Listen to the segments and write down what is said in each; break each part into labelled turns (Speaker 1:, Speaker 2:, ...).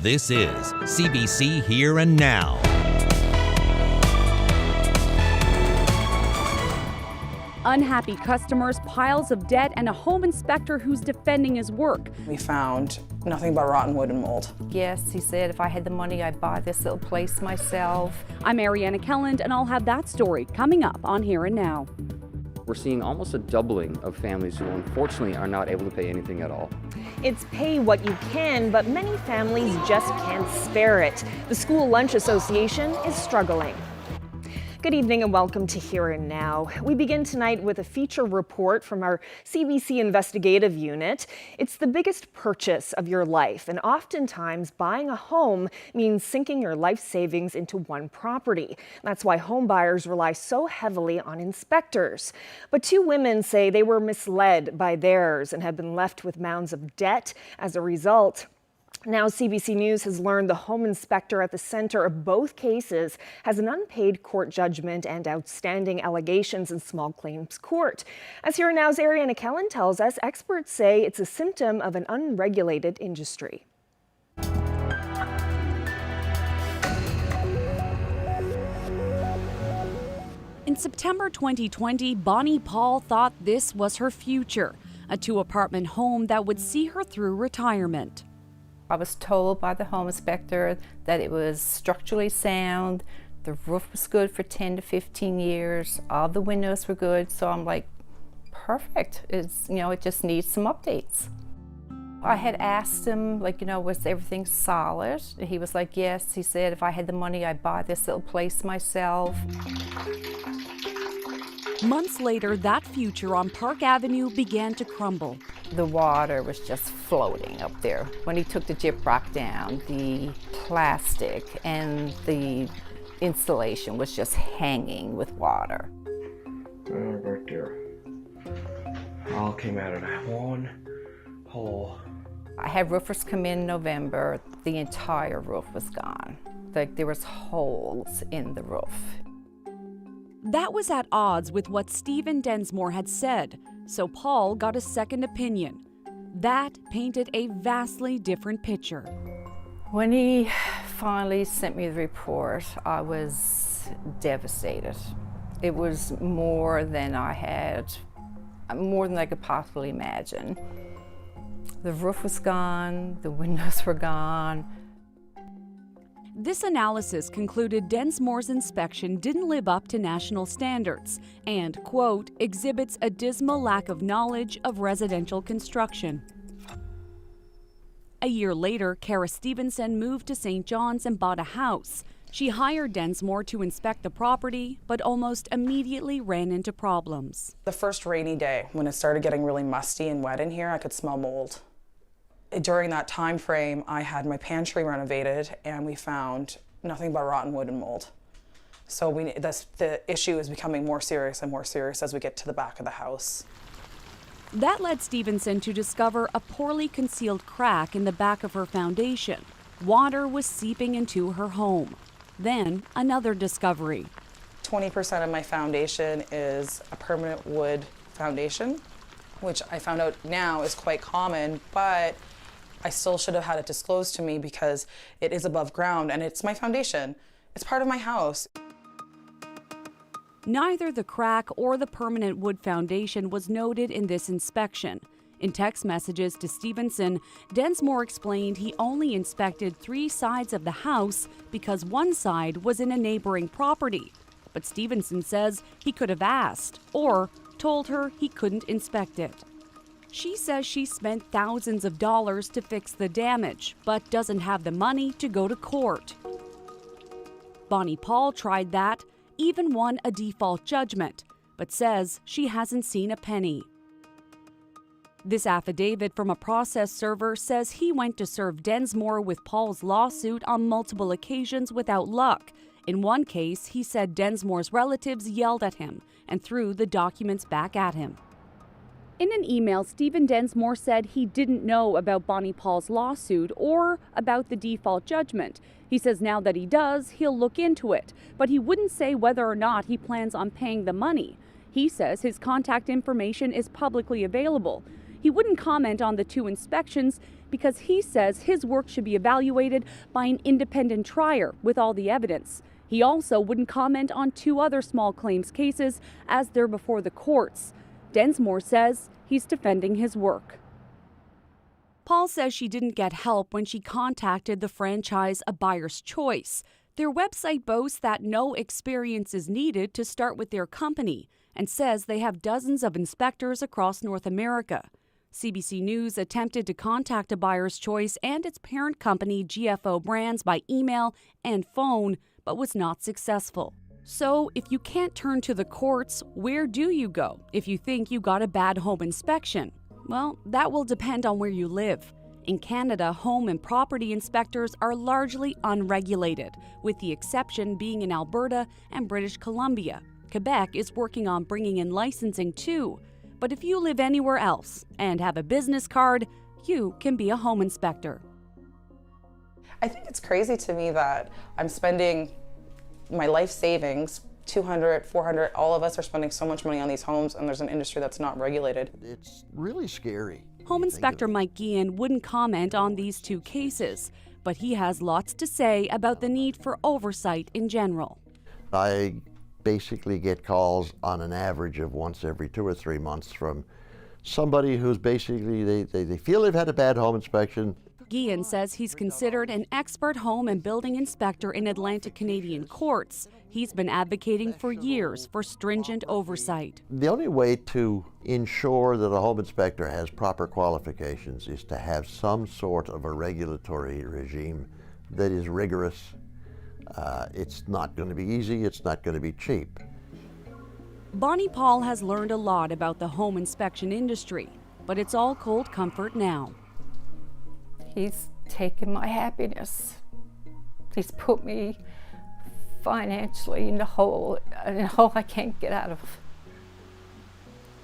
Speaker 1: This is CBC Here and Now.
Speaker 2: Unhappy customers, piles of debt, and a home inspector who's defending his work.
Speaker 3: We found nothing but rotten wood and mold.
Speaker 4: Yes, he said if I had the money, I'd buy this little place myself.
Speaker 2: I'm Ariana Kelland, and I'll have that story coming up on Here and Now.
Speaker 5: We're seeing almost a doubling of families who unfortunately are not able to pay anything at all.
Speaker 6: It's pay what you can, but many families just can't spare it. The School Lunch Association is struggling. Good evening and welcome to Here and Now. We begin tonight with a feature report from our CBC investigative unit. It's the biggest purchase of your life, and oftentimes buying a home means sinking your life savings into one property. That's why home buyers rely so heavily on inspectors. But two women say they were misled by theirs and have been left with mounds of debt as a result. Now, CBC News has learned the home inspector at the center of both cases has an unpaid court judgment and outstanding allegations in small claims court. As Here and Now's Ariana Kelland tells us, experts say it's a symptom of an unregulated industry.
Speaker 2: In September 2020, Bonnie Paul thought this was her future, a two-apartment home that would see her through retirement.
Speaker 4: I was told by the home inspector that it was structurally sound, the roof was good for 10 to 15 years, all the windows were good, so I'm like, perfect. It just needs some updates. I had asked him, was everything solid? He was like, yes. He said if I had the money, I'd buy this little place myself.
Speaker 2: Months later, that future on Park Avenue began to crumble.
Speaker 4: The water was just floating up there. When he took the gyprock down, the plastic and the insulation was just hanging with water.
Speaker 7: Right there. All came out of that one hole.
Speaker 4: I had roofers come in November. The entire roof was gone. There was holes in the roof.
Speaker 2: That was at odds with what Stephen Densmore had said, so Paul got a second opinion. That painted a vastly different picture.
Speaker 4: When he finally sent me the report, I was devastated. It was more than I could possibly imagine. The roof was gone, the windows were gone.
Speaker 2: This analysis concluded Densmore's inspection didn't live up to national standards and, quote, exhibits a dismal lack of knowledge of residential construction. A year later, Kara Stevenson moved to St. John's and bought a house. She hired Densmore to inspect the property, but almost immediately ran into problems.
Speaker 3: The first rainy day, when it started getting really musty and wet in here, I could smell mold. During that time frame, I had my pantry renovated and we found nothing but rotten wood and mold. So the issue is becoming more serious and more serious as we get to the back of the house.
Speaker 2: That led Stevenson to discover a poorly concealed crack in the back of her foundation. Water was seeping into her home. Then another discovery.
Speaker 3: 20% of my foundation is a permanent wood foundation, which I found out now is quite common, but I still should have had it disclosed to me because it is above ground and it's my foundation. It's part of my house.
Speaker 2: Neither the crack or the permanent wood foundation was noted in this inspection. In text messages to Stevenson, Densmore explained he only inspected 3 sides of the house because one side was in a neighboring property. But Stevenson says he could have asked or told her he couldn't inspect it. She says she spent thousands of dollars to fix the damage, but doesn't have the money to go to court. Bonnie Paul tried that, even won a default judgment, but says she hasn't seen a penny. This affidavit from a process server says he went to serve Densmore with Paul's lawsuit on multiple occasions without luck. In one case, he said Densmore's relatives yelled at him and threw the documents back at him. In an email, Stephen Densmore said he didn't know about Bonnie Paul's lawsuit or about the default judgment. He says now that he does, he'll look into it, but he wouldn't say whether or not he plans on paying the money. He says his contact information is publicly available. He wouldn't comment on the 2 inspections because he says his work should be evaluated by an independent trier with all the evidence. He also wouldn't comment on 2 other small claims cases as they're before the courts. Densmore says he's defending his work. Paul says she didn't get help when she contacted the franchise A Buyer's Choice. Their website boasts that no experience is needed to start with their company and says they have dozens of inspectors across North America. CBC News attempted to contact A Buyer's Choice and its parent company GFO Brands by email and phone, but was not successful. So, if you can't turn to the courts, where do you go if you think you got a bad home inspection? Well, that will depend on where you live. In Canada, home and property inspectors are largely unregulated, with the exception being in Alberta and British Columbia. Quebec is working on bringing in licensing too. But if you live anywhere else and have a business card, you can be a home inspector.
Speaker 3: I think it's crazy to me that I'm spending my life savings, $200, $400, all of us are spending so much money on these homes, and there's an industry that's not regulated.
Speaker 8: It's really scary.
Speaker 2: Home Inspector Mike Guillen wouldn't comment on these 2 cases, but he has lots to say about the need for oversight in general.
Speaker 8: I basically get calls on an average of once every 2 or 3 months from somebody who's basically, they feel they've had a bad home inspection.
Speaker 2: Guillen says he's considered an expert home and building inspector in Atlantic Canadian courts. He's been advocating for years for stringent oversight.
Speaker 8: The only way to ensure that a home inspector has proper qualifications is to have some sort of a regulatory regime that is rigorous. It's not going to be easy, it's not going to be cheap.
Speaker 2: Bonnie Paul has learned a lot about the home inspection industry, but it's all cold comfort now.
Speaker 4: He's taken my happiness. He's put me financially in a hole I can't get out of.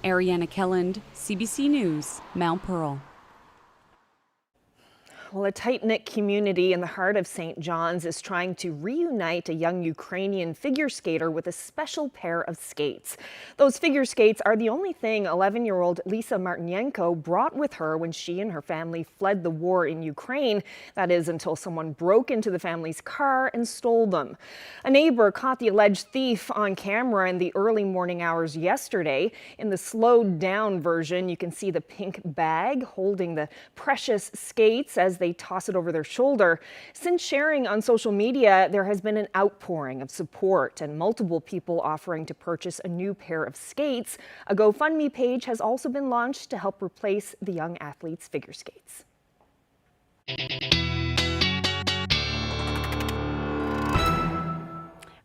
Speaker 2: Ariana Kelland, CBC News, Mount Pearl.
Speaker 6: Well, a tight-knit community in the heart of St. John's is trying to reunite a young Ukrainian figure skater with a special pair of skates. Those figure skates are the only thing 11-year-old Lisa Martinenko brought with her when she and her family fled the war in Ukraine. That is, until someone broke into the family's car and stole them. A neighbor caught the alleged thief on camera in the early morning hours yesterday. In the slowed-down version, you can see the pink bag holding the precious skates as they toss it over their shoulder. Since sharing on social media, there has been an outpouring of support and multiple people offering to purchase a new pair of skates. A GoFundMe page has also been launched to help replace the young athlete's figure skates.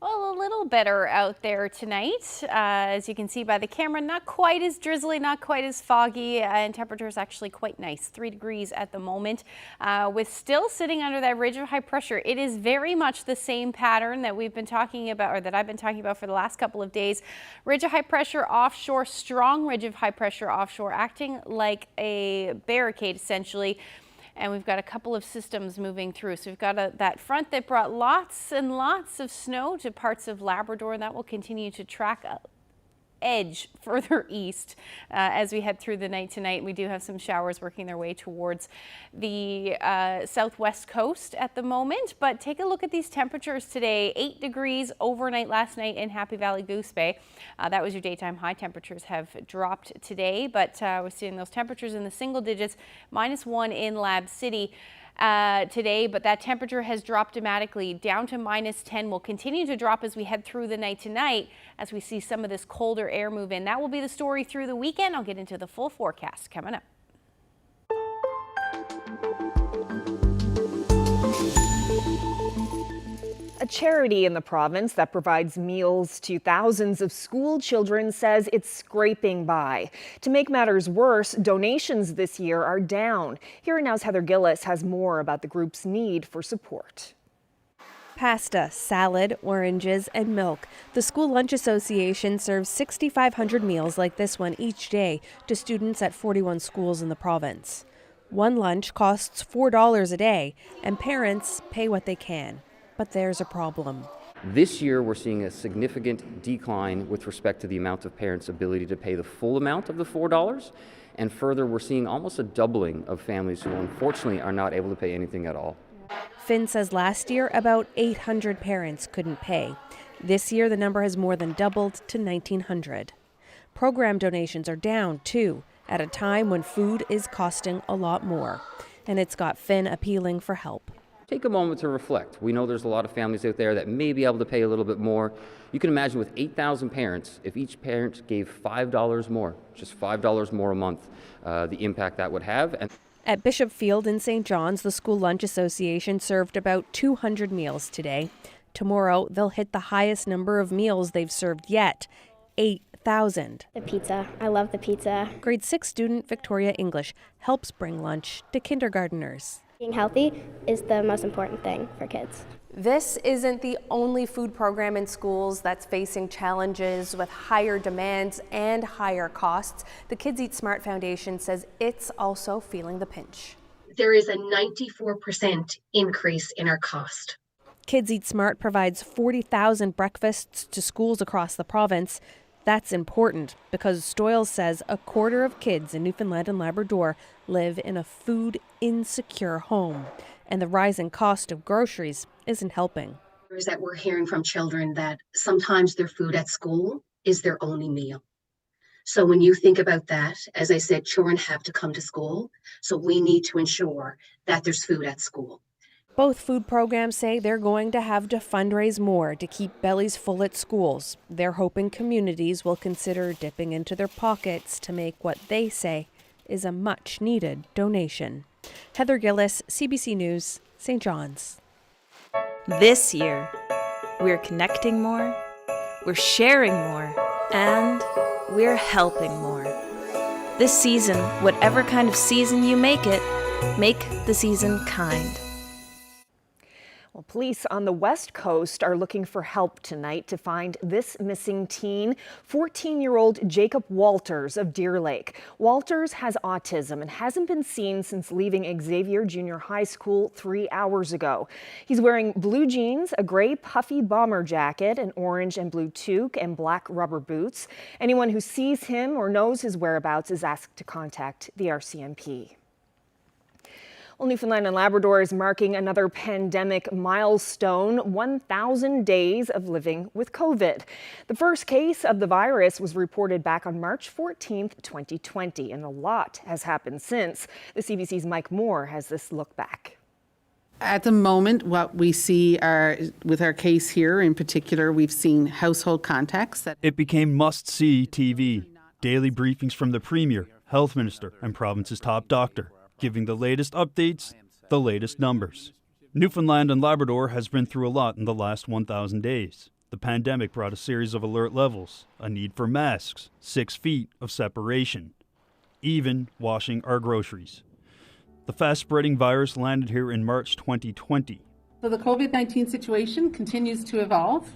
Speaker 9: Well, a little better out there tonight. As you can see by the camera, not quite as drizzly, not quite as foggy, and temperature is actually quite nice, 3 degrees at the moment. With still sitting under that ridge of high pressure, it is very much the same pattern that we've been talking about, or that I've been talking about for the last couple of days. Ridge of high pressure offshore, strong ridge of high pressure offshore, acting like a barricade essentially. And we've got a couple of systems moving through. So we've got that front that brought lots and lots of snow to parts of Labrador, and that will continue to track edge further east as we head through the night tonight. We do have some showers working their way towards the southwest coast at the moment, but take a look at these temperatures today. 8 degrees overnight last night in Happy Valley Goose Bay. That was your daytime high. Temperatures have dropped today, but we're seeing those temperatures in the single digits, -1 in Lab City today, but that temperature has dropped dramatically down to -10. Will continue to drop as we head through the night tonight as we see some of this colder air move in. That will be the story through the weekend. I'll get into the full forecast coming up.
Speaker 6: A charity in the province that provides meals to thousands of school children says it's scraping by. To make matters worse, donations this year are down. Here Now's Heather Gillis has more about the group's need for support.
Speaker 10: Pasta, salad, oranges, and milk. The School Lunch Association serves 6,500 meals like this one each day to students at 41 schools in the province. One lunch costs $4 a day, and parents pay what they can. But there's a problem.
Speaker 5: This year, we're seeing a significant decline with respect to the amount of parents' ability to pay the full amount of the $4. And further, we're seeing almost a doubling of families who unfortunately are not able to pay anything at all.
Speaker 10: Finn says last year about 800 parents couldn't pay. This year the number has more than doubled to 1,900. Program donations are down too, at a time when food is costing a lot more. And it's got Finn appealing for help.
Speaker 5: Take a moment to reflect. We know there's a lot of families out there that may be able to pay a little bit more. You can imagine with 8,000 parents, if each parent gave $5 more, just $5 more a month, the impact that would have. And
Speaker 10: at Bishop Field in St. John's, the School Lunch Association served about 200 meals today. Tomorrow, they'll hit the highest number of meals they've served yet, 8,000.
Speaker 11: The pizza. I love the pizza.
Speaker 10: Grade 6 student Victoria English helps bring lunch to kindergarteners.
Speaker 11: Being healthy is the most important thing for kids.
Speaker 10: This isn't the only food program in schools that's facing challenges with higher demands and higher costs. The Kids Eat Smart Foundation says it's also feeling the pinch.
Speaker 12: There is a 94% increase in our cost.
Speaker 10: Kids Eat Smart provides 40,000 breakfasts to schools across the province. That's important because Stoyles says a quarter of kids in Newfoundland and Labrador live in a food insecure home, and the rising cost of groceries isn't helping.
Speaker 12: Is that we're hearing from children that sometimes their food at school is their only meal. So when you think about that, as I said, children have to come to school, so we need to ensure that there's food at school.
Speaker 10: Both food programs say they're going to have to fundraise more to keep bellies full at schools. They're hoping communities will consider dipping into their pockets to make what they say is a much-needed donation. Heather Gillis, CBC News, St. John's.
Speaker 13: This year, we're connecting more, we're sharing more, and we're helping more. This season, whatever kind of season you make it, make the season kind.
Speaker 6: Well, police on the West Coast are looking for help tonight to find this missing teen, 14-year-old Jacob Walters of Deer Lake. Walters has autism and hasn't been seen since leaving Xavier Junior High School 3 hours ago. He's wearing blue jeans, a gray puffy bomber jacket, an orange and blue toque, and black rubber boots. Anyone who sees him or knows his whereabouts is asked to contact the RCMP. Well, Newfoundland and Labrador is marking another pandemic milestone, 1,000 days of living with COVID. The first case of the virus was reported back on March 14th, 2020, and a lot has happened since. The CBC's Mike Moore has this look back.
Speaker 14: At the moment, what we see are, with our case here in particular, we've seen household contacts.
Speaker 15: It became must-see TV, daily briefings from the Premier, Health Minister, and province's top doctor, giving the latest updates, the latest numbers. Newfoundland and Labrador has been through a lot in the last 1,000 days. The pandemic brought a series of alert levels, a need for masks, 6 feet of separation, even washing our groceries. The fast-spreading virus landed here in March 2020.
Speaker 14: So the COVID-19 situation continues to evolve.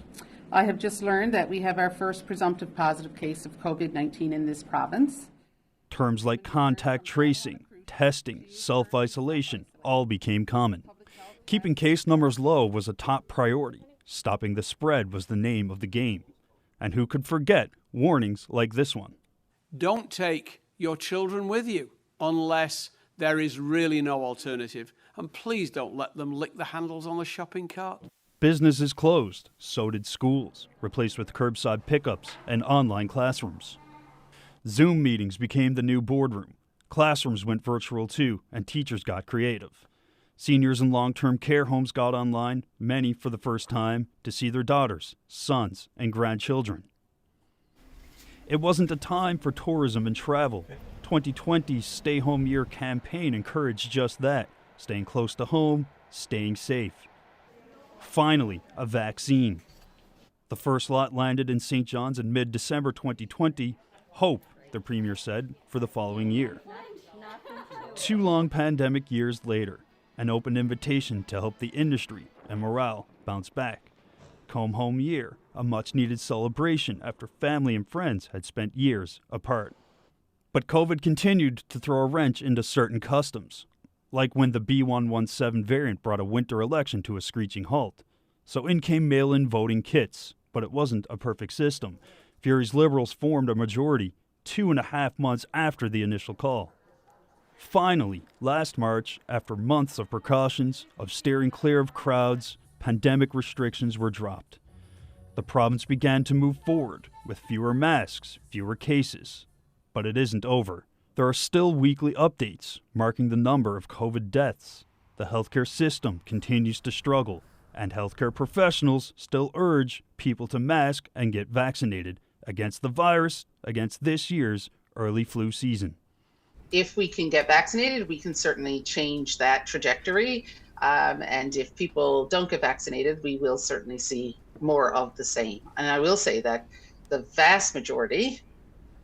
Speaker 14: I have just learned that we have our first presumptive positive case of COVID-19 in this province.
Speaker 15: Terms like contact tracing, testing, self-isolation all became common. Keeping case numbers low was a top priority. Stopping the spread was the name of the game. And who could forget warnings like this one?
Speaker 16: Don't take your children with you unless there is really no alternative. And please don't let them lick the handles on the shopping cart.
Speaker 15: Businesses closed, so did schools, replaced with curbside pickups and online classrooms. Zoom meetings became the new boardroom. Classrooms went virtual too, and teachers got creative. Seniors in long-term care homes got online, many for the first time, to see their daughters, sons, and grandchildren. It wasn't a time for tourism and travel. 2020's Stay Home Year campaign encouraged just that, staying close to home, staying safe. Finally, a vaccine. The first lot landed in St. John's in mid-December 2020. Hope, the Premier said, for the following year. 2 long pandemic years later, an open invitation to help the industry and morale bounce back. Come Home Year, a much-needed celebration after family and friends had spent years apart. But COVID continued to throw a wrench into certain customs, like when the B117 variant brought a winter election to a screeching halt. So in came mail-in voting kits, but it wasn't a perfect system. Fury's Liberals formed a majority, 2.5 months after the initial call. Finally, last March, after months of precautions, of steering clear of crowds, pandemic restrictions were dropped. The province began to move forward with fewer masks, fewer cases. But it isn't over. There are still weekly updates marking the number of COVID deaths. The healthcare system continues to struggle, and healthcare professionals still urge people to mask and get vaccinated against the virus, against this year's early flu season.
Speaker 17: If we can get vaccinated, we can certainly change that trajectory. And if people don't get vaccinated, we will certainly see more of the same. And I will say that the vast majority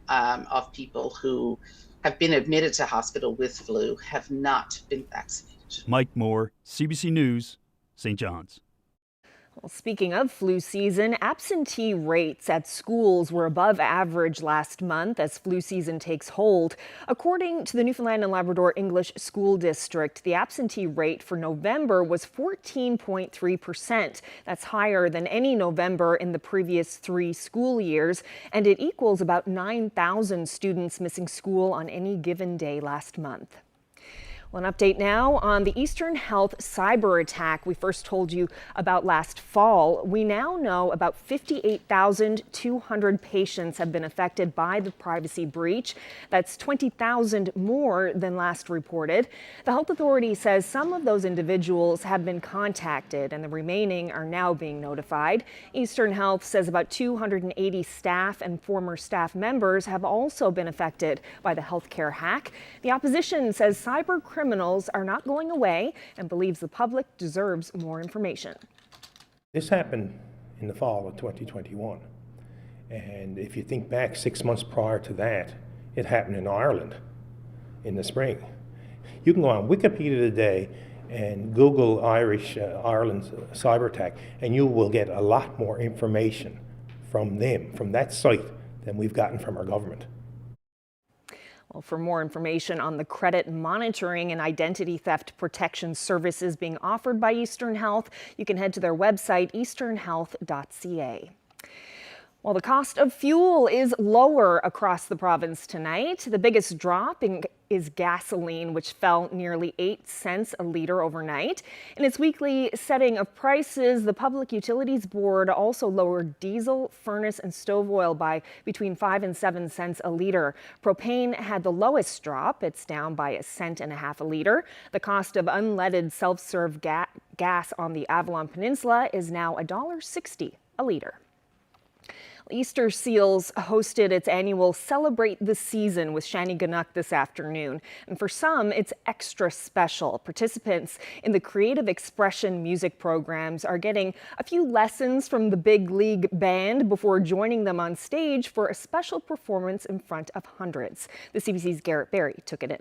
Speaker 17: of people who have been admitted to hospital with flu have not been vaccinated.
Speaker 15: Mike Moore, CBC News, St. John's.
Speaker 6: Well, speaking of flu season, absentee rates at schools were above average last month as flu season takes hold. According to the Newfoundland and Labrador English School District, the absentee rate for November was 14.3%. That's higher than any November in the previous 3 school years, and it equals about 9,000 students missing school on any given day last month. Well, an update now on the Eastern Health Cyberattack we first told you about last fall. We now know about 58,200 patients have been affected by the privacy breach. That's 20,000 more than last reported. The health authority says some of those individuals have been contacted and the remaining are now being notified. Eastern Health says about 280 staff and former staff members have also been affected by the healthcare hack. The opposition says cyber criminals are not going away and believes the public deserves more information.
Speaker 18: This happened in the fall of 2021. And if you think back 6 months prior to that, it happened in Ireland in the spring. You can go on Wikipedia today and Google Ireland's cyber attack, and you will get a lot more information from them, from that site, than we've gotten from our government.
Speaker 6: Well, for more information on the credit monitoring and identity theft protection services being offered by Eastern Health, you can head to their website, easternhealth.ca. Well, the cost of fuel is lower across the province tonight. The biggest drop is gasoline, which fell nearly 8 cents a litre overnight. In its weekly setting of prices, the Public Utilities Board also lowered diesel, furnace and stove oil by between 5 and 7 cents a litre. Propane had the lowest drop. It's down by 1.5 cents a litre. The cost of unleaded self-serve gas on the Avalon Peninsula is now $1.60 a litre. Easter Seals hosted its annual Celebrate the Season with Shanneyganock this afternoon. And for some, it's extra special. Participants in the creative expression music programs are getting a few lessons from the Big League Band before joining them on stage for a special performance in front of hundreds. The CBC's Garrett Berry took it in.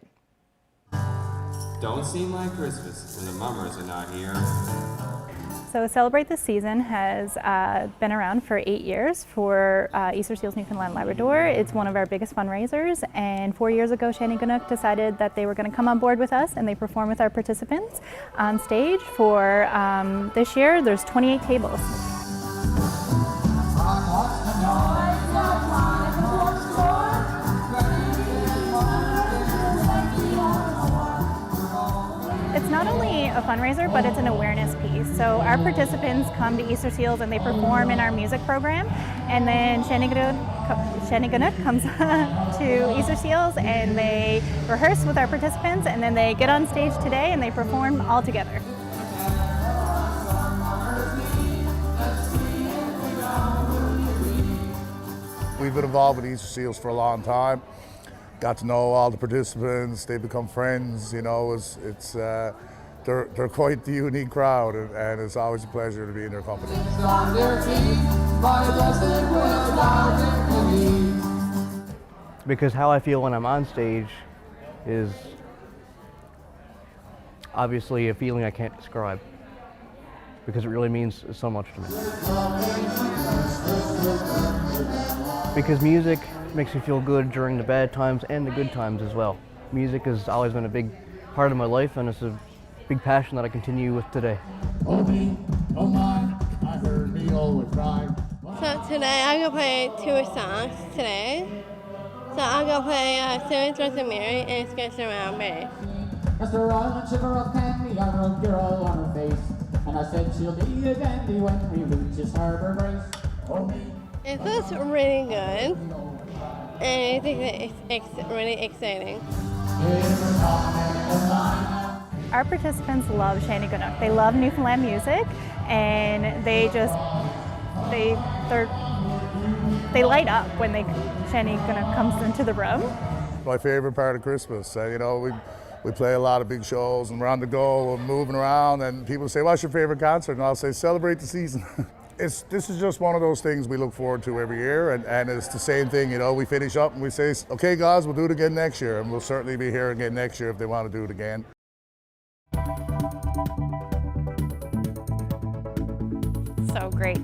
Speaker 19: Don't seem like Christmas when the mummers are not here.
Speaker 20: So Celebrate the Season has been around for 8 years for Easter Seals Newfoundland and Labrador. It's one of our biggest fundraisers, and 4 years ago Shanneyganock decided that they were going to come on board with us and they perform with our participants on stage. For this year there's 28 tables. It's not only a fundraiser, but it's an awareness piece. So our participants come to Easter Seals and they perform in our music program, and then Shanneyganock comes to Easter Seals and they rehearse with our participants, and then they get on stage today and they perform all together.
Speaker 21: We've been involved with Easter Seals for a long time. Got to know all the participants, they become friends, you know, they're quite the unique crowd, and it's always a pleasure to be in their company.
Speaker 22: Because how I feel when I'm on stage is obviously a feeling I can't describe, because it really means so much to me. Because music makes me feel good during the bad times and the good times as well. Music has always been a big part of my life, and it's a big passion that I continue with today.
Speaker 23: Oh me, oh my, I heard me always cry.
Speaker 24: So today I'm going to play 2 songs today.
Speaker 1: So I'm gonna play Seventh Rosemary and it's gonna surround me.
Speaker 23: As the royal sugar of candy, I wrote girl on her face, and I said she'll be a dandy when we reaches Harbour Grace. Oh me.
Speaker 1: It feels really good, and I think that it's really exciting.
Speaker 20: Our participants love Shanneyganock. They love Newfoundland music, and they light up when Shanneyganock comes into the room.
Speaker 21: My favorite part of Christmas, you know, we play a lot of big shows and we're on the go, we're moving around, and people say, what's your favorite concert? And I'll say, celebrate the season. This is just one of those things we look forward to every year, and it's the same thing, you know, we finish up and we say, okay guys, we'll do it again next year, and we'll certainly be here again next year if they want to do it again.
Speaker 9: So great.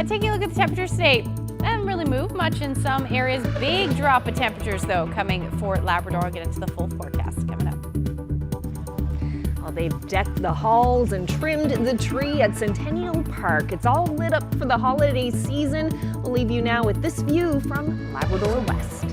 Speaker 9: Taking a look at the temperatures today. Haven't really moved much in some areas. Big drop of temperatures though coming for Labrador. I'll get into the full forecast coming up.
Speaker 6: Well, they've decked the halls and trimmed the tree at Centennial Park. It's all lit up for the holiday season. We'll leave you now with this view from Labrador West.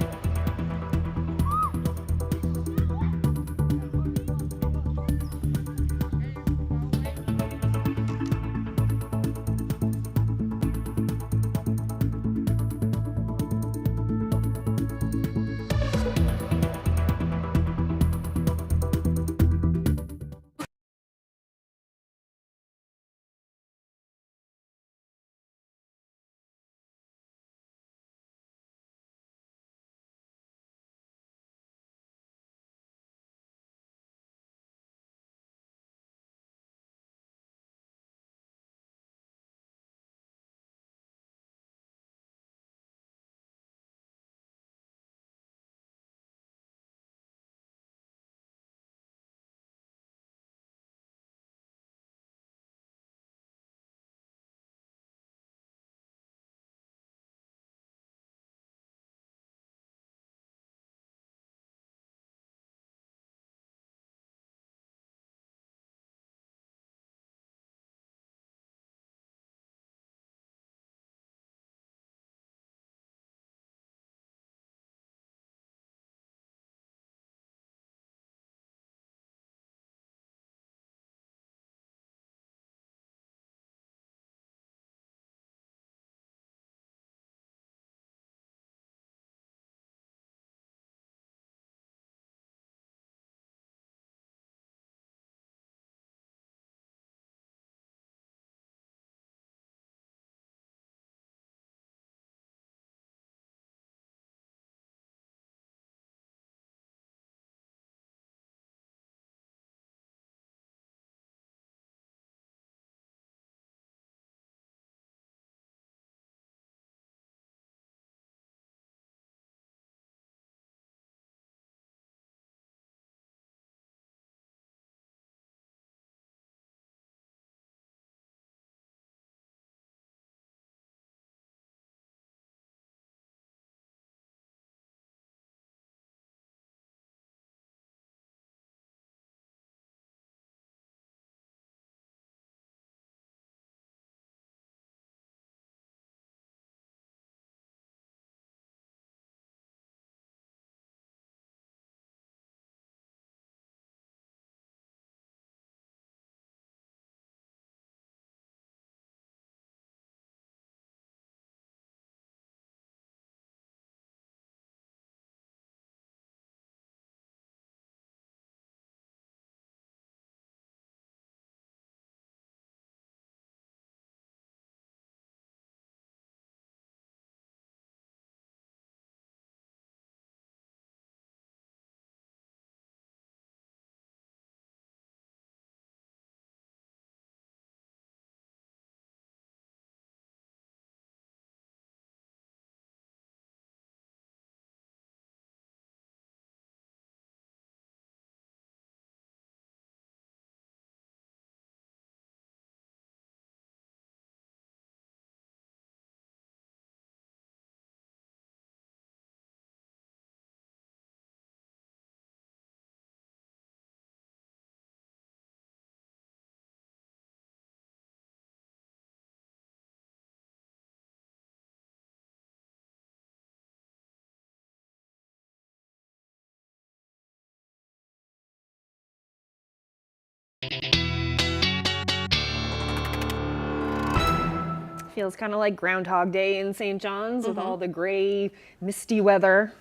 Speaker 6: Feels kind of like Groundhog Day in St. John's with all the gray, misty weather.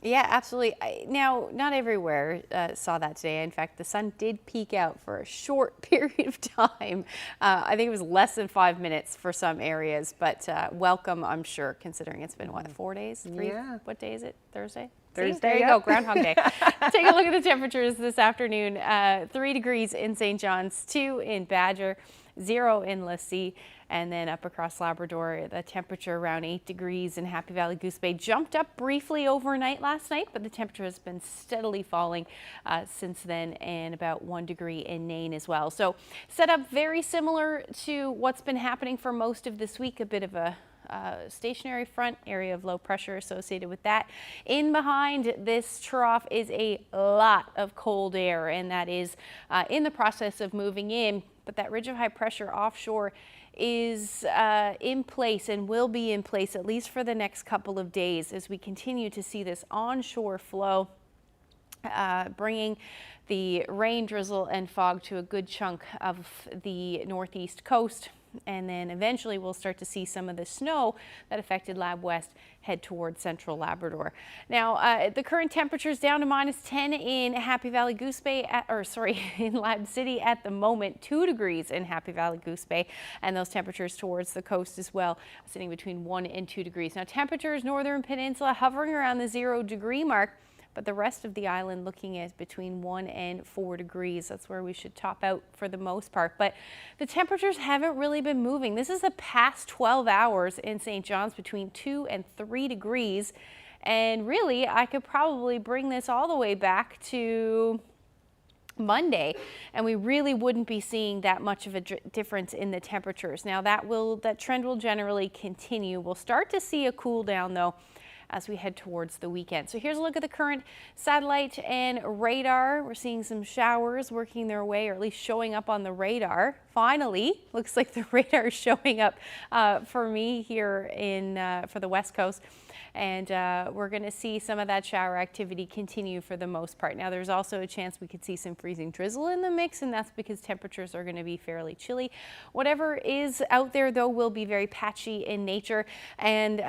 Speaker 9: Yeah, absolutely. Now, not everywhere saw that today. In fact, the sun did peek out for a short period of time. I think it was less than 5 minutes for some areas, but welcome, I'm sure, considering it's been, what, 4 days? 3?
Speaker 6: Yeah.
Speaker 9: What day is it? Thursday?
Speaker 6: Thursday,
Speaker 9: See, there you go, Groundhog Day. Take a look at the temperatures this afternoon. 3 degrees in St. John's, 2 in Badger, 0 in Lassie, and then up across Labrador, the temperature around 8 degrees in Happy Valley Goose Bay. Jumped up briefly overnight last night, but the temperature has been steadily falling since then, and about 1 degree in Nain as well. So set up very similar to what's been happening for most of this week, a bit of a stationary front, area of low pressure associated with that. In behind this trough is a lot of cold air, and that is in the process of moving in, but that ridge of high pressure offshore is in place and will be in place at least for the next couple of days as we continue to see this onshore flow bringing the rain, drizzle, and fog to a good chunk of the northeast coast. And then eventually we'll start to see some of the snow that affected Lab West head towards central Labrador. Now, the current temperatures down to -10 in Happy Valley Goose Bay, in Lab City at the moment, 2 degrees in Happy Valley Goose Bay, and those temperatures towards the coast as well, sitting between 1 and 2 degrees. Now, temperatures Northern Peninsula hovering around the 0 degree mark, but the rest of the island looking at between 1 and 4 degrees. That's where we should top out for the most part. But the temperatures haven't really been moving. This is the past 12 hours in St. John's between 2 and 3 degrees. And really, I could probably bring this all the way back to Monday, and we really wouldn't be seeing that much of a difference in the temperatures. Now, that trend will generally continue. We'll start to see a cool down, though, as we head towards the weekend. So here's a look at the current satellite and radar. We're seeing some showers working their way, or at least showing up on the radar. Finally, looks like the radar is showing up for me here for the West Coast. And we're going to see some of that shower activity continue for the most part. Now, there's also a chance we could see some freezing drizzle in the mix, and that's because temperatures are going to be fairly chilly. Whatever is out there, though, will be very patchy in nature, and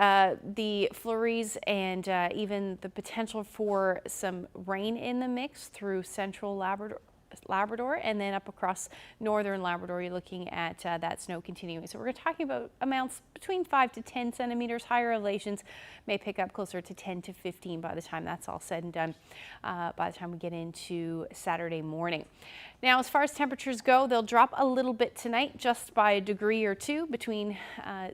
Speaker 9: the flurries and even the potential for some rain in the mix through central Labrador, and then up across northern Labrador, you're looking at that snow continuing. So we're talking about amounts between 5 to 10 centimeters. Higher elevations may pick up closer to 10 to 15 by the time that's all said and done, by the time we get into Saturday morning. Now, as far as temperatures go, they'll drop a little bit tonight, just by a degree or two, between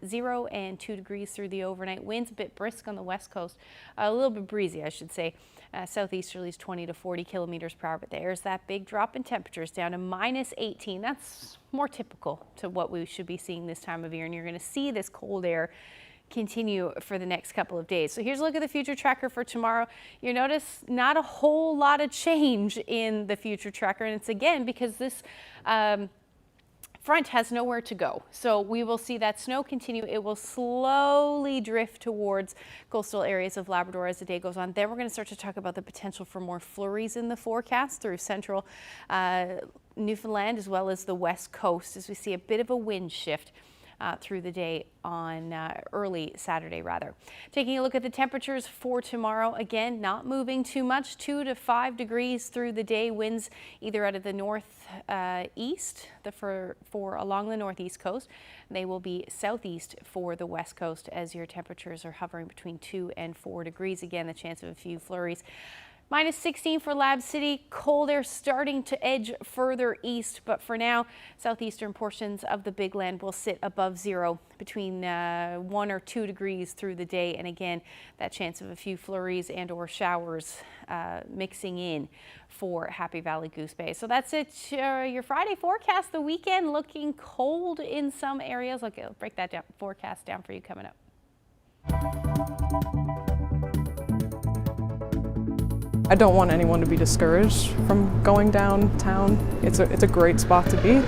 Speaker 9: 0 and 2 degrees through the overnight. Winds a bit brisk on the west coast, a little bit breezy, I should say. Southeasterlies 20 to 40 kilometers per hour, but there's that big drop in temperatures down to -18. That's more typical to what we should be seeing this time of year, and you're going to see this cold air continue for the next couple of days. So here's a look at the future tracker for tomorrow. You notice not a whole lot of change in the future tracker, and it's again because this front has nowhere to go. So we will see that snow continue. It will slowly drift towards coastal areas of Labrador as the day goes on. Then we're going to start to talk about the potential for more flurries in the forecast through central Newfoundland as well as the west coast, as we see a bit of a wind shift through the day on early Saturday rather. Taking a look at the temperatures for tomorrow, again, not moving too much, 2 to 5 degrees through the day. Winds either out of the northeast for along the northeast coast. They will be southeast for the west coast as your temperatures are hovering between 2 and 4 degrees. Again, the chance of a few flurries. -16 for Lab City. Cold air starting to edge further east, but for now, southeastern portions of the Big Land will sit above 0, between 1 or 2 degrees through the day. And again, that chance of a few flurries and or showers mixing in for Happy Valley Goose Bay. So that's it, your Friday forecast. The weekend looking cold in some areas. Look, I'll break that forecast down for you coming up.
Speaker 3: I don't want anyone to be discouraged from going downtown. It's a great spot to be.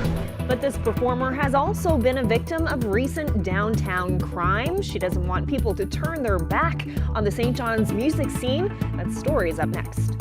Speaker 6: But this performer has also been a victim of recent downtown crime. She doesn't want people to turn their back on the St. John's music scene. That story is up next.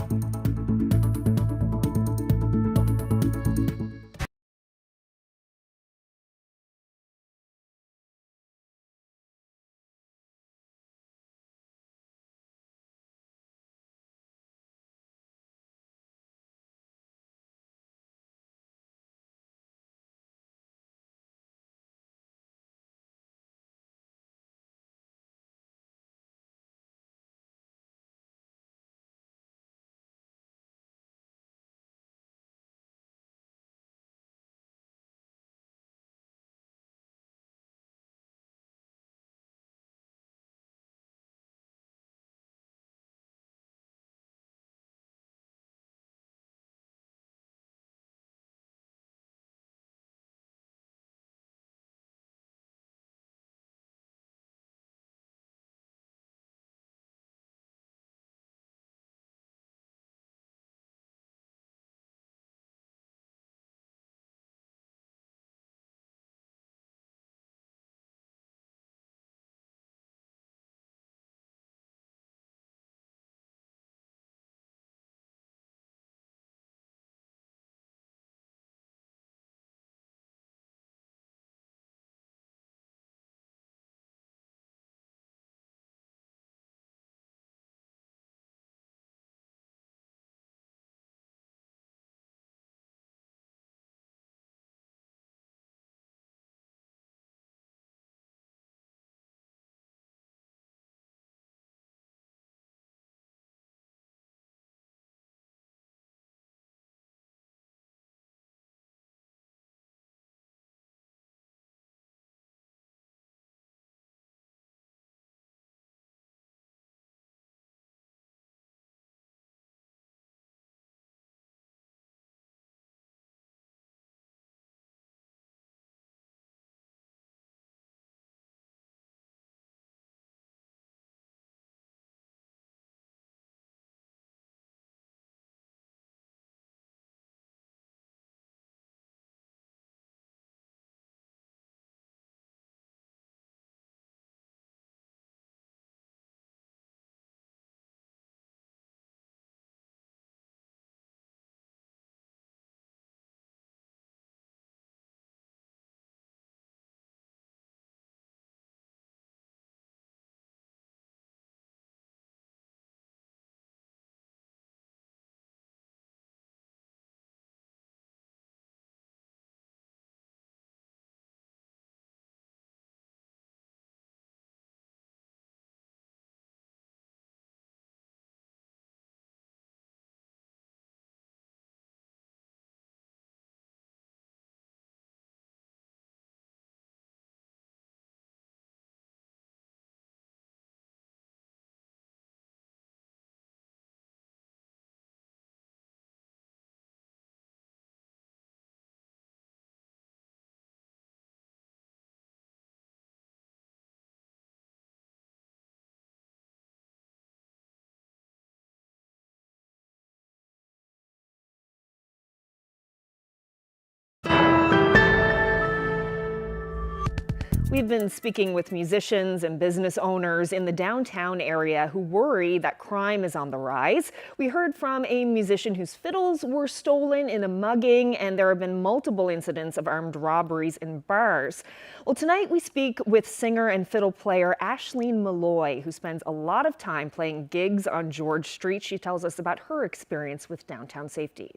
Speaker 6: We've been speaking with musicians and business owners in the downtown area who worry that crime is on the rise. We heard from a musician whose fiddles were stolen in a mugging, and there have been multiple incidents of armed robberies in bars. Well, tonight we speak with singer and fiddle player Ashleen Malloy, who spends a lot of time playing gigs on George Street. She tells us about her experience with downtown safety.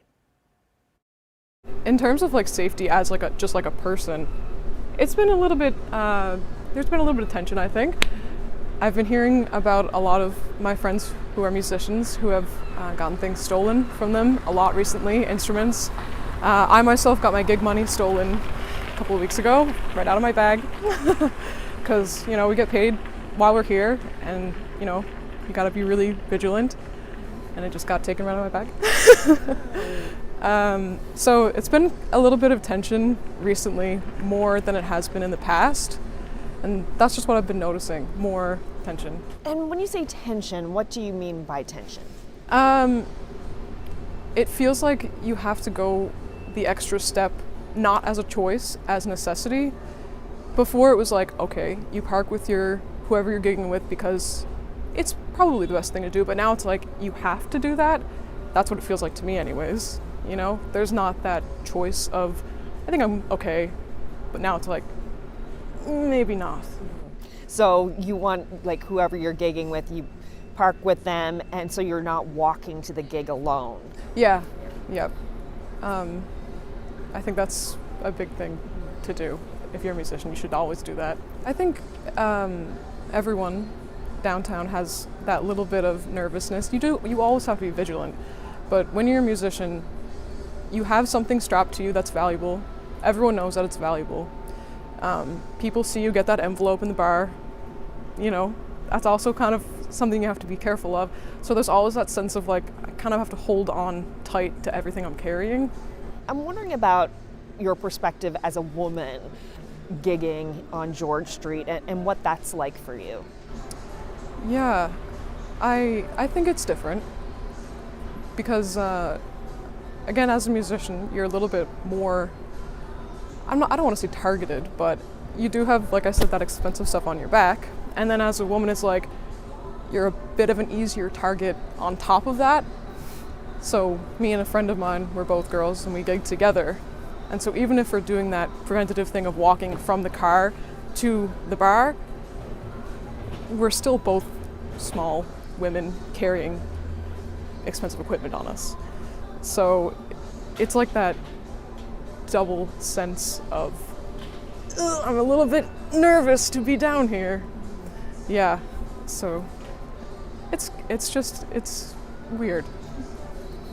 Speaker 3: In terms of like safety as like just like a person, it's been a little bit, there's been a little bit of tension, I think. I've been hearing about a lot of my friends who are musicians who have gotten things stolen from them a lot recently, instruments. I myself got my gig money stolen a couple of weeks ago, right out of my bag, because, you know, we get paid while we're here, and, you know, you gotta be really vigilant, and it just got taken right out of my bag. So it's been a little bit of tension recently, more than it has been in the past. And that's just what I've been noticing, more tension.
Speaker 6: And when you say tension, what do you mean by tension?
Speaker 3: It feels like you have to go the extra step, not as a choice, as necessity. Before it was like, okay, you park with whoever you're gigging with because it's probably the best thing to do, but now it's like, you have to do that. That's what it feels like to me anyways. You know, there's not that choice of, I think I'm okay, but now it's like, maybe not.
Speaker 6: So you want, like, whoever you're gigging with, you park with them, and so you're not walking to the gig alone.
Speaker 3: Yeah, yep. I think that's a big thing to do. If you're a musician, you should always do that. I think everyone downtown has that little bit of nervousness. You always have to be vigilant, but when you're a musician, you have something strapped to you that's valuable. Everyone knows that it's valuable. People see you get that envelope in the bar. You know, that's also kind of something you have to be careful of. So there's always that sense of like, I kind of have to hold on tight to everything I'm carrying.
Speaker 6: I'm wondering about your perspective as a woman gigging on George Street and what that's like for you.
Speaker 3: Yeah, I think it's different because again, as a musician, you're a little bit more, I don't want to say targeted, but you do have, like I said, that expensive stuff on your back. And then as a woman, it's like, you're a bit of an easier target on top of that. So me and a friend of mine, we're both girls and we gig together. And so even if we're doing that preventative thing of walking from the car to the bar, we're still both small women carrying expensive equipment on us. So it's like that double sense of, I'm a little bit nervous to be down here. Yeah, so it's weird.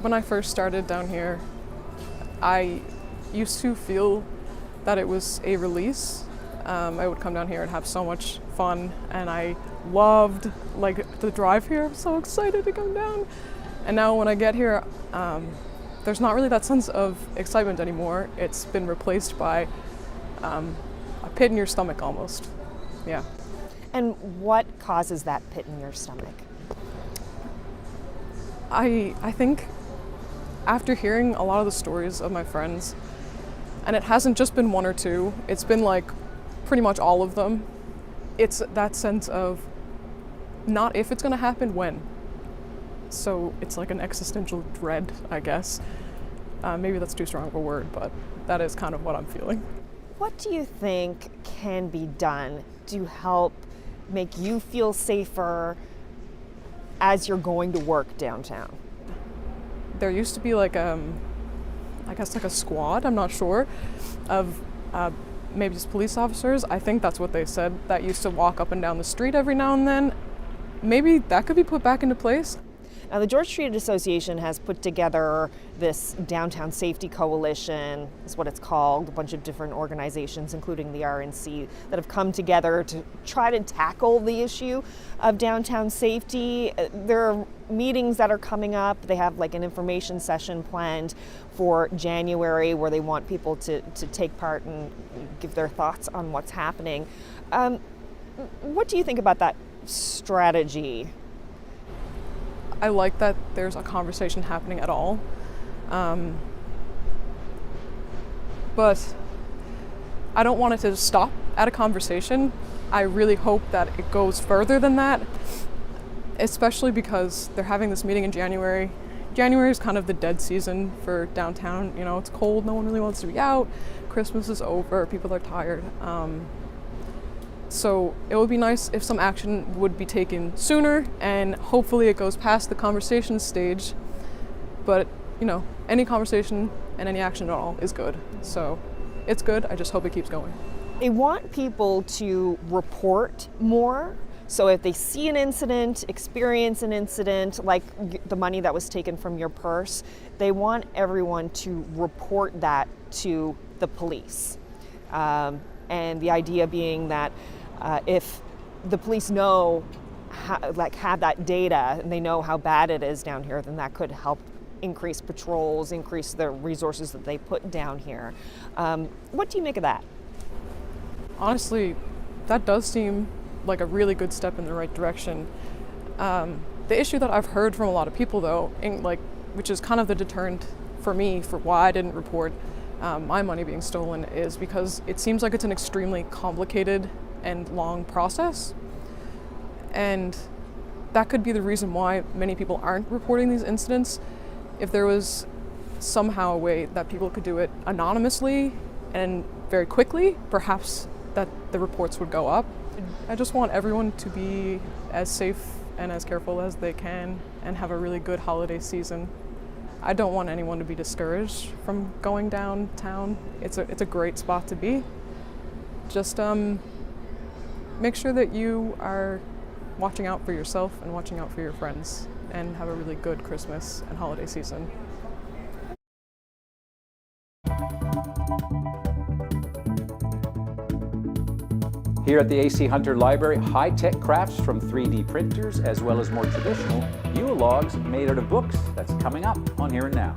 Speaker 3: When I first started down here, I used to feel that it was a release. I would come down here and have so much fun, and I loved like the drive here. I'm so excited to come down. And now when I get here, there's not really that sense of excitement anymore. It's been replaced by a pit in your stomach almost. Yeah.
Speaker 6: And what causes that pit in your stomach?
Speaker 3: I think after hearing a lot of the stories of my friends, and it hasn't just been one or two, it's been like pretty much all of them, it's that sense of not if it's gonna happen, when. So it's like an existential dread, I guess. Maybe that's too strong of a word, but that is kind of what I'm feeling.
Speaker 6: What do you think can be done to help make you feel safer as you're going to work downtown?
Speaker 3: There used to be like I guess like a squad, I'm not sure, of maybe just police officers. I think that's what they said, that used to walk up and down the street every now and then. Maybe that could be put back into place.
Speaker 6: Now, the George Street Association has put together this downtown safety coalition, is what it's called, a bunch of different organizations, including the RNC, that have come together to try to tackle the issue of downtown safety. There are meetings that are coming up. They have like an information session planned for January where they want people to take part and give their thoughts on what's happening. What do you think about that strategy?
Speaker 3: I like that there's a conversation happening at all. But I don't want it to stop at a conversation. I really hope that it goes further than that, especially because they're having this meeting in January. January is kind of the dead season for downtown. You know, it's cold, no one really wants to be out. Christmas is over, people are tired. So it would be nice if some action would be taken sooner, and hopefully it goes past the conversation stage. But, you know, any conversation and any action at all is good. So it's good, I just hope it keeps going.
Speaker 6: They want people to report more. So if they see an incident, experience an incident, like the money that was taken from your purse, they want everyone to report that to the police. And the idea being that if the police know, have that data, and they know how bad it is down here, then that could help increase patrols, increase the resources that they put down here. What do you make of that?
Speaker 3: Honestly, that does seem like a really good step in the right direction. The issue that I've heard from a lot of people, though, which is kind of the deterrent for me for why I didn't report my money being stolen, is because it seems like it's an extremely complicated and long process. And that could be the reason why many people aren't reporting these incidents. If there was somehow a way that people could do it anonymously and very quickly, perhaps that the reports would go up. I just want everyone to be as safe and as careful as they can and have a really good holiday season. I don't want anyone to be discouraged from going downtown. It's a great spot to be. Just make sure that you are watching out for yourself and watching out for your friends, and have a really good Christmas and holiday season.
Speaker 4: Here at the AC Hunter Library, high-tech crafts from 3D printers, as well as more traditional Yule logs made out of books. That's coming up on Here and Now.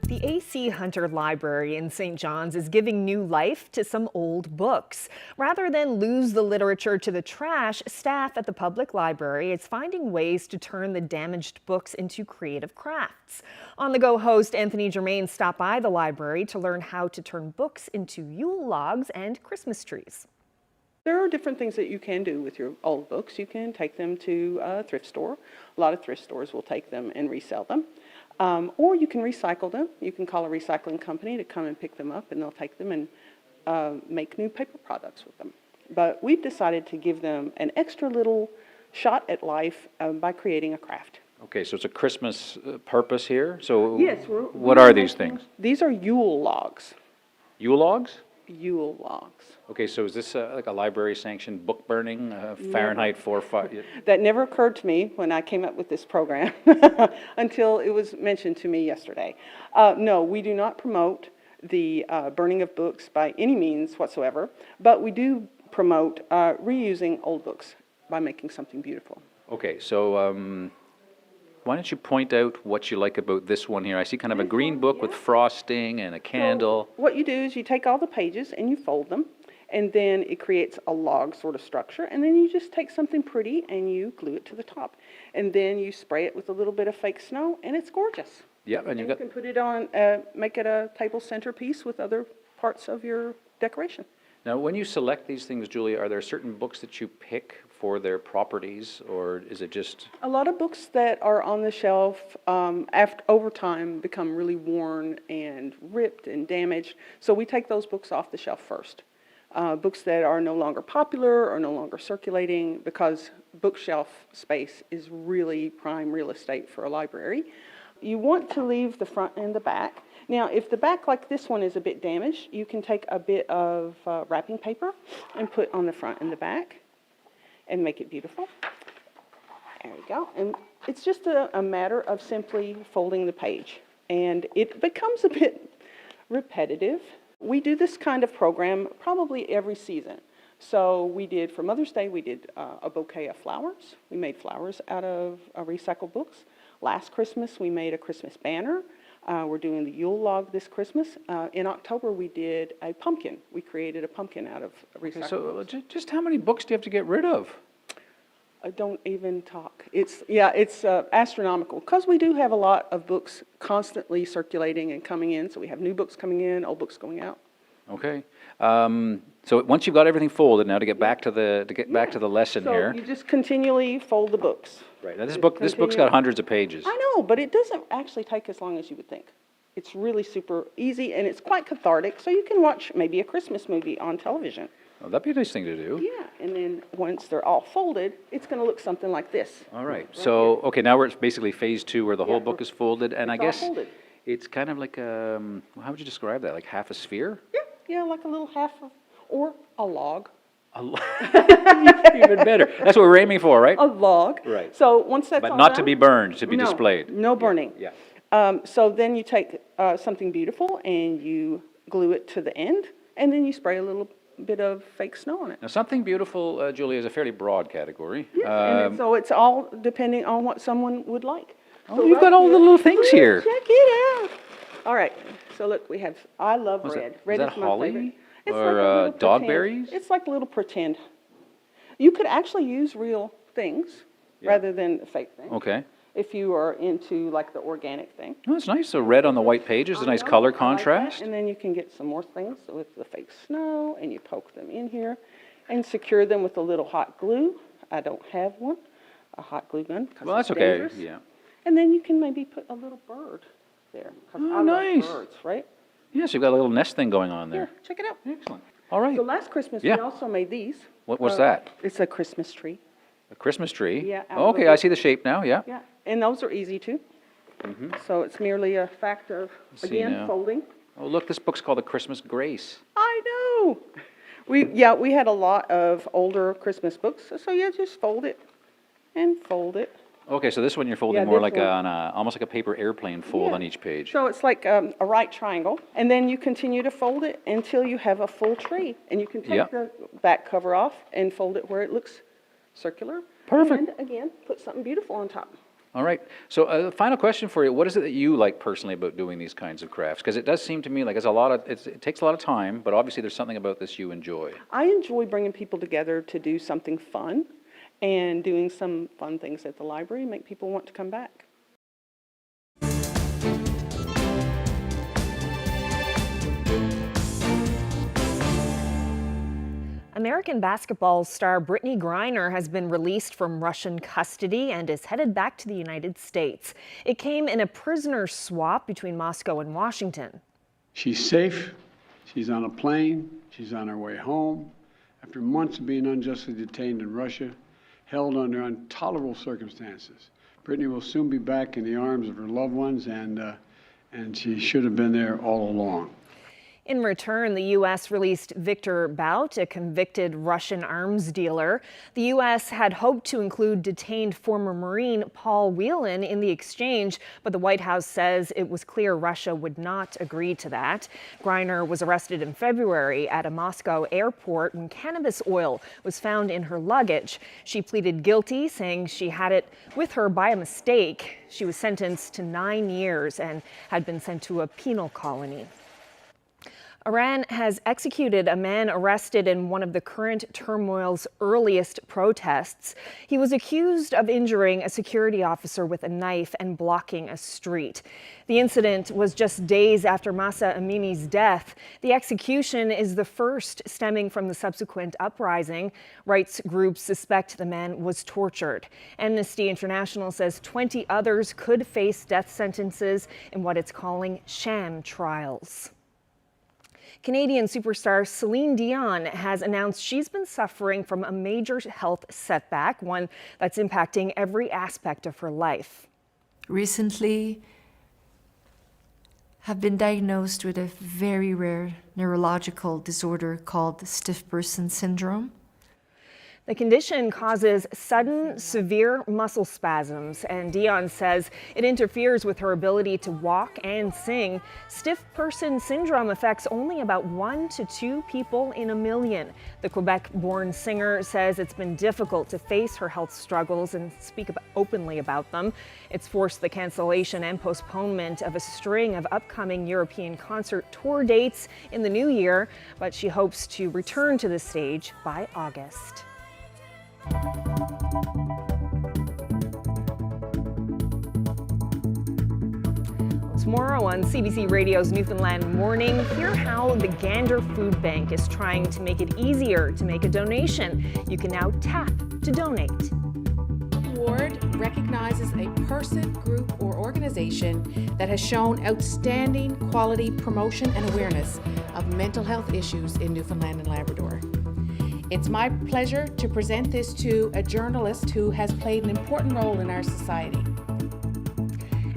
Speaker 6: The A.C. Hunter Library in St. John's is giving new life to some old books. Rather than lose the literature to the trash, staff at the public library is finding ways to turn the damaged books into creative crafts. On the Go host Anthony Germain stopped by the library to learn how to turn books into Yule logs and Christmas trees.
Speaker 2: There are different things that you can do with your old books. You can take them to a thrift store. A lot of thrift stores will take them and resell them. Or you can recycle them. You can call a recycling company to come and pick them up, and they'll take them and make new paper products with them. But we've decided to give them an extra little shot at life by creating a craft.
Speaker 4: Okay, so it's a Christmas purpose here. So
Speaker 2: Yes.
Speaker 4: what are these things?
Speaker 2: These are Yule logs.
Speaker 4: Yule logs?
Speaker 2: Yule logs.
Speaker 4: Okay, so is this like a library-sanctioned book burning, Fahrenheit 4.5?
Speaker 2: That never occurred to me when I came up with this program until it was mentioned to me yesterday. No, we do not promote the burning of books by any means whatsoever, but we do promote reusing old books by making something beautiful.
Speaker 4: Okay, so why don't you point out what you like about this one here? I see kind of a green book with frosting and a candle.
Speaker 2: So what you do is you take all the pages and you fold them, and then it creates a log sort of structure, and then you just take something pretty and you glue it to the top. And then you spray it with a little bit of fake snow, and it's gorgeous.
Speaker 4: Yeah, and
Speaker 2: You can put it on, make it a table centerpiece with other parts of your decoration.
Speaker 4: Now, when you select these things, Julia, are there certain books that you pick for their properties, or is it just...
Speaker 2: A lot of books that are on the shelf over time become really worn and ripped and damaged, so we take those books off the shelf first. Books that are no longer popular or no longer circulating, because bookshelf space is really prime real estate for a library. You want to leave the front and the back. Now, if the back, like this one, is a bit damaged, you can take a bit of wrapping paper and put on the front and the back and make it beautiful. There you go. And it's just a matter of simply folding the page. And it becomes a bit repetitive. We do this kind of program probably every season. So we did, for Mother's Day, we did a bouquet of flowers. We made flowers out of recycled books. Last Christmas, we made a Christmas banner. We're doing the Yule log this Christmas. In October, we did a pumpkin. We created a pumpkin out of recycled books.
Speaker 4: So just how many books do you have to get rid of?
Speaker 2: Don't even talk. It's astronomical, because we do have a lot of books constantly circulating and coming in. So we have new books coming in, old books going out.
Speaker 4: Okay. So once you've got everything folded, now to get back to the lesson here.
Speaker 2: So you just continually fold the books.
Speaker 4: Right. Now this book's got hundreds of pages.
Speaker 2: I know, but it doesn't actually take as long as you would think. It's really super easy, and it's quite cathartic. So you can watch maybe a Christmas movie on television.
Speaker 4: Oh, that'd be a nice thing to do.
Speaker 2: Yeah, and then once they're all folded, it's going to look something like this.
Speaker 4: All right. So okay, now we're at basically phase 2, where the whole book is folded, and I guess it's kind of like how would you describe that? Like half a sphere?
Speaker 2: Yeah, like a little or a log.
Speaker 4: Even better. That's what we're aiming for, right?
Speaker 2: A log.
Speaker 4: Right.
Speaker 2: So once that's
Speaker 4: but
Speaker 2: all
Speaker 4: not
Speaker 2: done,
Speaker 4: to be burned, to be
Speaker 2: no,
Speaker 4: displayed.
Speaker 2: No burning.
Speaker 4: Yeah.
Speaker 2: So then you take something beautiful and you glue it to the end, and then you spray a little bit of fake snow on it.
Speaker 4: Now, something beautiful, Julia, is a fairly broad category.
Speaker 2: Yes, and so it's all depending on what someone would like.
Speaker 4: Oh, you've got all the little things here.
Speaker 2: Check it out. All right. So look, we have. I love
Speaker 4: What's
Speaker 2: red.
Speaker 4: that?
Speaker 2: Red
Speaker 4: Is
Speaker 2: is
Speaker 4: that
Speaker 2: my
Speaker 4: holly?
Speaker 2: favorite. It's
Speaker 4: Or
Speaker 2: like a little
Speaker 4: dogberries?
Speaker 2: pretend. It's like a little pretend. You could actually use real things rather than fake things.
Speaker 4: Okay.
Speaker 2: If you are into like the organic thing.
Speaker 4: Oh, it's nice. So red on the white pages, a nice color contrast.
Speaker 2: And then you can get some more things with the fake snow, and you poke them in here and secure them with a little hot glue. I don't have one, a hot glue gun.
Speaker 4: Well, that's okay.
Speaker 2: Dangerous.
Speaker 4: Yeah.
Speaker 2: And then you can maybe put a little bird there.
Speaker 4: Oh, nice.
Speaker 2: Love birds, right?
Speaker 4: Yes, you've got a little nest thing going on there.
Speaker 2: Here, check it out.
Speaker 4: Excellent. All right.
Speaker 2: So last Christmas, we also made these.
Speaker 4: What's that?
Speaker 2: It's a Christmas tree.
Speaker 4: A Christmas tree?
Speaker 2: Yeah.
Speaker 4: Okay, I see the shape now, yeah.
Speaker 2: Yeah, and those are easy too. So it's merely a fact of, again, folding.
Speaker 4: Oh, look, this book's called A Christmas Grace.
Speaker 2: I know. We had a lot of older Christmas books, so yeah, just fold it and fold it.
Speaker 4: Okay, so this one you're folding more like almost like a paper airplane fold on each page.
Speaker 2: So it's like a right triangle, and then you continue to fold it until you have a full tree, and you can take the back cover off and fold it where it looks circular.
Speaker 4: Perfect.
Speaker 2: And again, put something beautiful on top.
Speaker 4: All right. So, final question for you: what is it that you like personally about doing these kinds of crafts? Because it does seem to me like it takes a lot of time, but obviously there's something about this you enjoy.
Speaker 2: I enjoy bringing people together to do something fun, and doing some fun things at the library make people want to come back.
Speaker 6: American basketball star Brittany Griner has been released from Russian custody and is headed back to the United States. It came in a prisoner swap between Moscow and Washington.
Speaker 5: She's safe. She's on a plane. She's on her way home. After months of being unjustly detained in Russia, held under intolerable circumstances, Brittany will soon be back in the arms of her loved ones, and she should have been there all along.
Speaker 6: In return, the U.S. released Victor Bout, a convicted Russian arms dealer. The U.S. had hoped to include detained former Marine Paul Whelan in the exchange, but the White House says it was clear Russia would not agree to that. Griner was arrested in February at a Moscow airport when cannabis oil was found in her luggage. She pleaded guilty, saying she had it with her by a mistake. She was sentenced to 9 years and had been sent to a penal colony. Iran has executed a man arrested in one of the current turmoil's earliest protests. He was accused of injuring a security officer with a knife and blocking a street. The incident was just days after Mahsa Amini's death. The execution is the first stemming from the subsequent uprising. Rights groups suspect the man was tortured. Amnesty International says 20 others could face death sentences in what it's calling sham trials. Canadian superstar Celine Dion has announced she's been suffering from a major health setback, one that's impacting every aspect of her life.
Speaker 7: Recently, have been diagnosed with a very rare neurological disorder called stiff person syndrome.
Speaker 6: The condition causes sudden, severe muscle spasms, and Dion says it interferes with her ability to walk and sing. Stiff person syndrome affects only about 1 to 2 people in a million. The Quebec-born singer says it's been difficult to face her health struggles and speak openly about them. It's forced the cancellation and postponement of a string of upcoming European concert tour dates in the new year, but she hopes to return to the stage by August. Tomorrow on CBC Radio's Newfoundland Morning, hear how the Gander Food Bank is trying to make it easier to make a donation. You can now tap to donate.
Speaker 8: Award recognizes a person, group, or organization that has shown outstanding quality promotion and awareness of mental health issues in Newfoundland and Labrador. It's my pleasure to present this to a journalist who has played an important role in our society.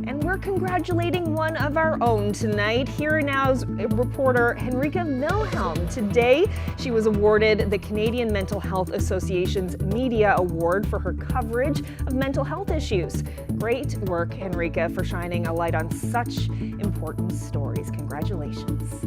Speaker 6: And we're congratulating one of our own tonight. Here Now's reporter Henrika Wilhelm. Today, she was awarded the Canadian Mental Health Association's Media Award for her coverage of mental health issues. Great work, Henrika, for shining a light on such important stories. Congratulations.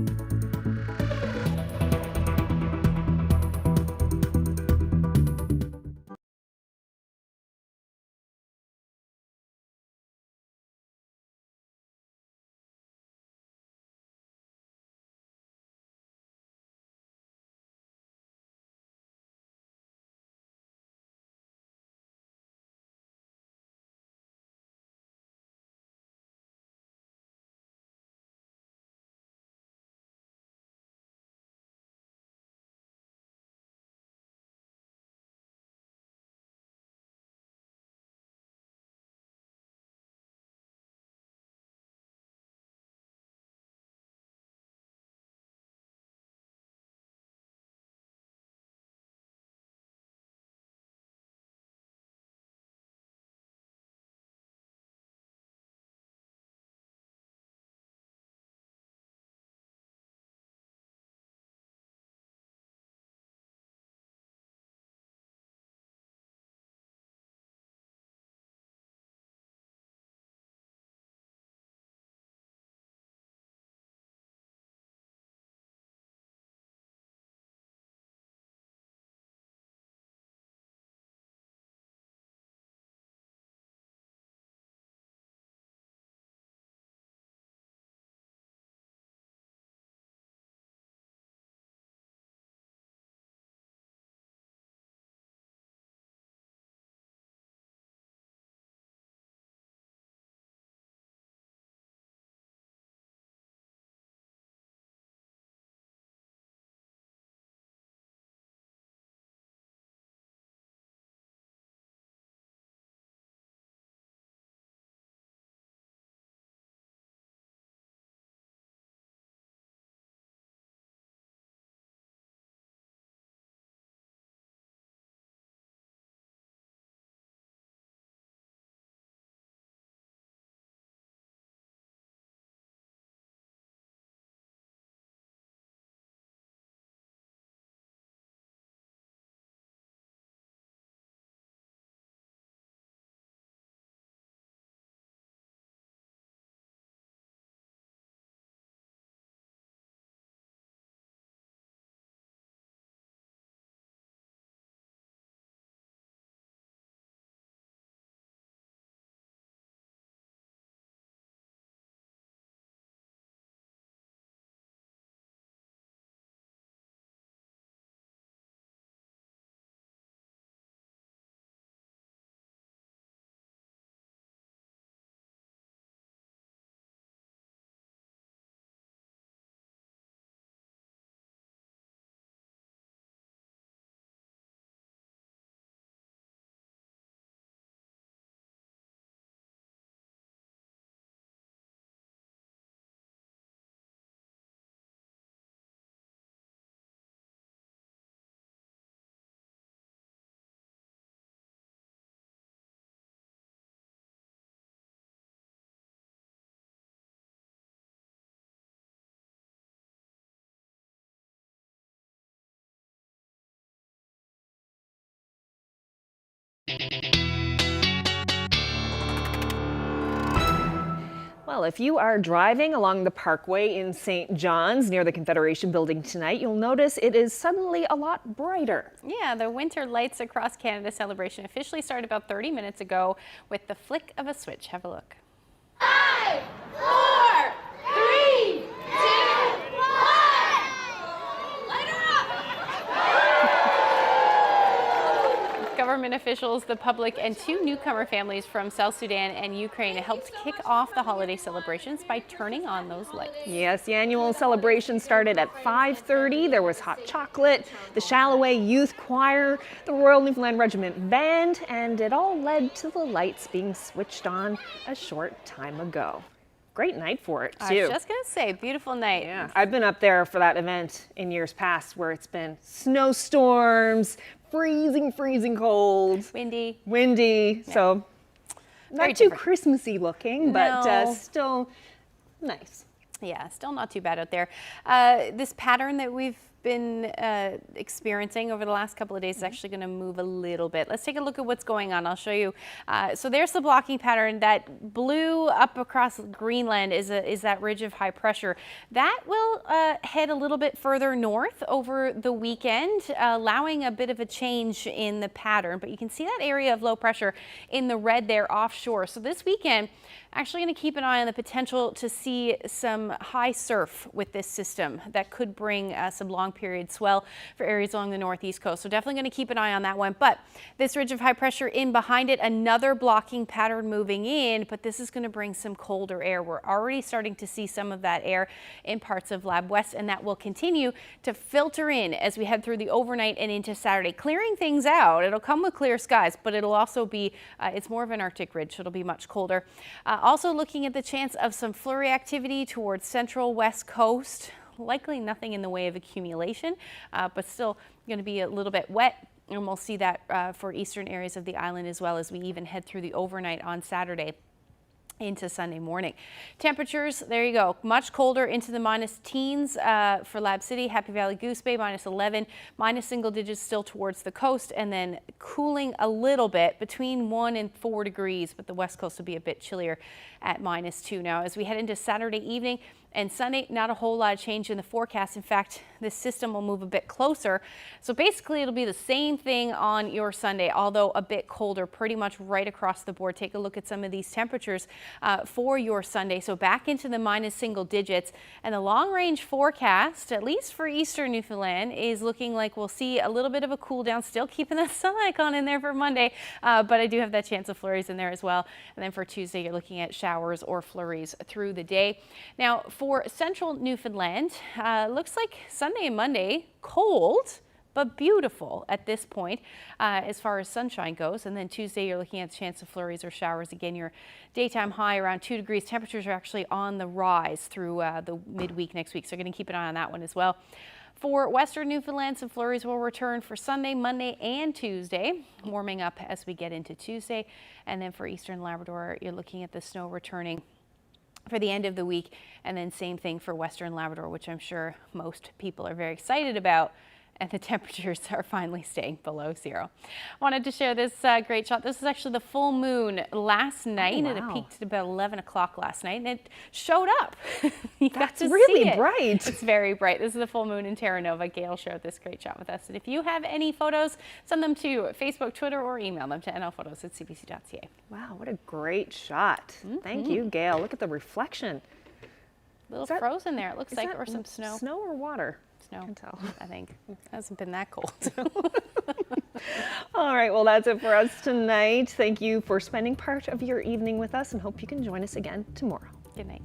Speaker 6: Well, if you are driving along the Parkway in St. John's near the Confederation Building tonight, you'll notice it is suddenly a lot brighter.
Speaker 9: Yeah, the Winter Lights Across Canada celebration officially started about 30 minutes ago with the flick of a switch. Have a look.
Speaker 10: 5, 4, 3, 2, 1. Light her up!
Speaker 9: Government officials, the public, and 2 newcomer families from South Sudan and Ukraine helped kick off the holiday celebrations by turning on those lights.
Speaker 6: Yes, the annual celebration started at 5:30. There was hot chocolate, the Shalloway Youth Choir, the Royal Newfoundland Regiment Band, and it all led to the lights being switched on a short time ago. Great night for it, too.
Speaker 9: I was just going to say, beautiful night.
Speaker 6: Yeah, I've been up there for that event in years past where it's been snowstorms, freezing cold.
Speaker 9: Windy.
Speaker 6: Yeah. So not too Christmassy looking, but still nice.
Speaker 9: Yeah, still not too bad out there. This pattern that we've been experiencing over the last couple of days is actually going to move a little bit. Let's take a look at what's going on. I'll show you. So there's the blocking pattern. That blue up across Greenland is that ridge of high pressure. That will head a little bit further north over the weekend, allowing a bit of a change in the pattern. But you can see that area of low pressure in the red there offshore. So this weekend, actually going to keep an eye on the potential to see some high surf with this system that could bring some long period swell for areas along the northeast coast. So definitely going to keep an eye on that one. But this ridge of high pressure in behind it, another blocking pattern moving in, but this is going to bring some colder air. We're already starting to see some of that air in parts of Lab West, and that will continue to filter in as we head through the overnight and into Saturday, clearing things out. It'll come with clear skies, but it'll also be, it's more of an Arctic ridge, so it'll be much colder. Also looking at the chance of some flurry activity towards central west coast. Likely nothing in the way of accumulation, but still going to be a little bit wet. And we'll see that for eastern areas of the island as well as we even head through the overnight on Saturday into Sunday morning. Temperatures, there you go, much colder into the minus teens for Lab City, Happy Valley, Goose Bay, minus 11, minus single digits still towards the coast, and then cooling a little bit between 1 and 4 degrees, but the west coast will be a bit chillier at minus 2. Now, as we head into Saturday evening and Sunday, not a whole lot of change in the forecast. In fact, this system will move a bit closer. So basically, it'll be the same thing on your Sunday, although a bit colder, pretty much right across the board. Take a look at some of these temperatures for your Sunday. So back into the minus single digits. And the long range forecast, at least for eastern Newfoundland, is looking like we'll see a little bit of a cool down, still keeping that sun icon in there for Monday. But I do have that chance of flurries in there as well. And then for Tuesday, you're looking at showers or flurries through the day. Now, for central Newfoundland, looks like Sunday and Monday, cold, but beautiful at this point as far as sunshine goes. And then Tuesday, you're looking at a chance of flurries or showers. Again, your daytime high around 2 degrees. Temperatures are actually on the rise through the midweek next week. So you're going to keep an eye on that one as well. For western Newfoundland, some flurries will return for Sunday, Monday, and Tuesday, warming up as we get into Tuesday. And then for eastern Labrador, you're looking at the snow returning for the end of the week, and then same thing for western Labrador, which I'm sure most people are very excited about, and the temperatures are finally staying below 0. Wanted to share this great shot. This is actually the full moon last night.
Speaker 6: Oh, wow.
Speaker 9: It peaked at about 11 o'clock last night, and it showed up.
Speaker 6: That's really bright.
Speaker 9: It's very bright. This is the full moon in Terra Nova. Gail shared this great shot with us. And if you have any photos, send them to Facebook, Twitter, or email them to nlphotos@cbc.ca.
Speaker 6: Wow, what a great shot. Thank you, Gail. Look at the reflection.
Speaker 9: A little frozen there, it looks like, or some snow.
Speaker 6: Snow or water?
Speaker 9: Snow,
Speaker 6: can tell.
Speaker 9: I think. It hasn't been that cold.
Speaker 6: All right, well, that's it for us tonight. Thank you for spending part of your evening with us, and hope you can join us again tomorrow.
Speaker 9: Good night.